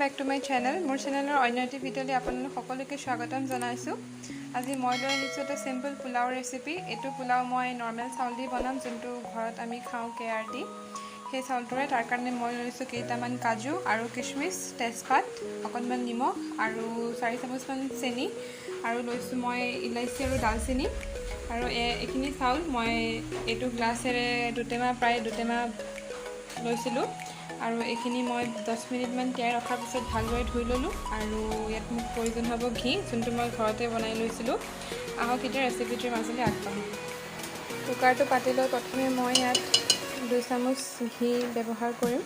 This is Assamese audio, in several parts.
back to my channel. More channel or another video li apanalok সকলোকে স্বাগতম জনাইছো আজি মই লৈ আনিছো এটা সিম্পল পোলাও ৰেচিপি এটো পোলাও মই নৰমাল চাউল দি বনাম যোনটো ঘৰত আমি খাও কেয়াৰ দি সেই চাউলটোৰে তাৰ কাৰণে মই লৈছো কেইটামান কাজু আৰু কিশমিশ তেজপাত অকনমান নিমখ আৰু 4 চামুচমান চেনি আৰু লৈছো মই ইলাইচি আৰু দালচিনি আৰু এখিনি চাউল মই এটো গ্লাছেৰে দুটেমা প্ৰায় দুটেমা লৈছিলো আৰু এখিনি মই 10 মিনিট মান তিয়াই ৰখাৰ পিছত ভালকৈ ধুই ললো আৰু ইয়াত মোক প্ৰয়োজন হ'ব ঘি যোনটো মই ঘৰতে বনাই লৈছিলো আহক এতিয়া ৰেচিপিটোৰ মাজলৈ আগবাঢ়ো কুকাৰটো পাতি লৈ প্ৰথমে মই ইয়াত 2 চামুচ ঘি ব্যৱহাৰ কৰিম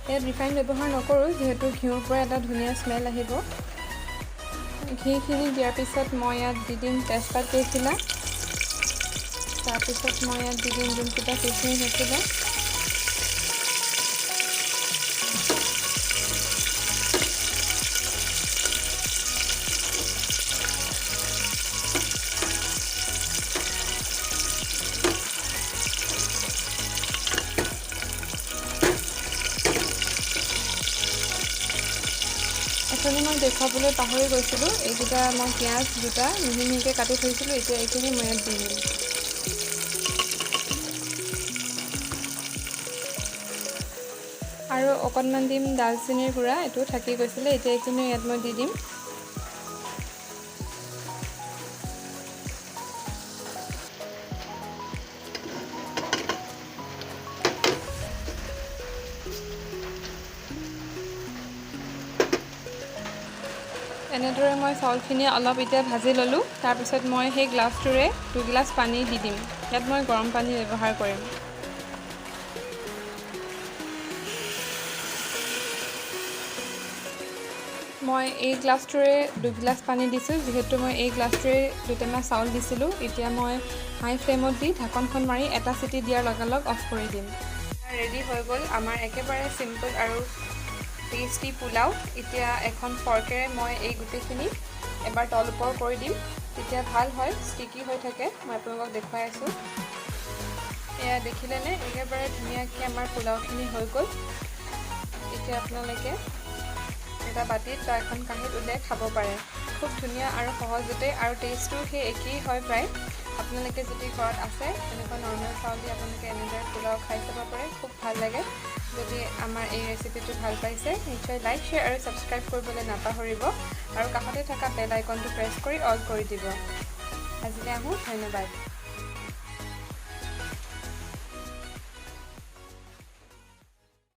ইয়াত ৰিফাইন ব্যৱহাৰ নকৰো যেহেতু ঘিৰ পৰা এটা ধুনীয়া স্মেল আহিব ঘিখিনি দিয়াৰ পিছত মই ইয়াত দি দিম তেজপাত কেইখিলা তাৰপিছত মই ইয়াত দি দিম যোনকেইটা কিশমিশ আছিলে এখানে মই দেখাবলৈ পাহৰি গৈছিলো এইটা মই পিয়াজ দুটা মিহি মিহিকে কাটি থৈছিলো এতিয়া এইখিনি মই ইয়াত দি দিম আৰু অকনমান দিম দালচিনিৰ গুড়া এটো থাকি গৈছিলে এতিয়া এইখিনি ইয়াত মই দি দিম এনেদৰে মই চাউলখিনি অলপ এতিয়া ভাজি ললো তাৰ পিছত মই সেই গ্লাছটোৰে 2 গ্লাছ পানী দি দিম ইয়াত মই গৰম পানী ব্যৱহাৰ কৰিম মই এই গ্লাছটোৰে 2 গ্লাছ পানী দিছো যেহেতু মই এই গ্লাছটোৰে দুটেমা চাউল দিছিলো এতিয়া মই হাই ফ্লেমত দি ঢাকনখন মাৰি এটা সিটি দিয়াৰ লগালগ অফ কৰি দিম ৰেডি হৈ গল আমাৰ একেবাৰে সিম্পল আৰু টেস্টি পোলাও এতিয়া এখন ফৰ্কেৰে মই এই গুটেখিনি এবাৰ তল ওপৰ কৰি দিম তেতিয়া ভাল হয় ষ্টিকি হৈ থাকে মই আপোনালোকক দেখাই আছো এয়া দেখিলেনে একেবাৰে ধুনীয়াকৈ আমাৰ পোলাওখিনি হৈ গল এতিয়া আপোনালোকে এটা বাটিত বা এখন কাঁহীত উলিয়াই খাব পাৰে খুব ধুনীয়া আৰু সহজতে আৰু টেষ্টটো সেই একেই হয় প্ৰায় আপোনালোকে যদি ঘৰত আছে এনেকুৱা নৰ্মেল চাউল দি আপোনালোকে এনেদৰে পোলাও খাই চাব পাৰে খুব ভাল লাগে যদি আমাৰ এই ৰেচিপিটো ভাল পাইছে নিশ্চয় লাইক শেয়াৰ আৰু সাবস্ক্ৰাইব কৰিবলৈ নাপাহৰিব আৰু কাষতে থকা বেল আইকনটো প্ৰেছ কৰি অল কৰি দিব আজিলৈ আহোঁ ধন্যবাদ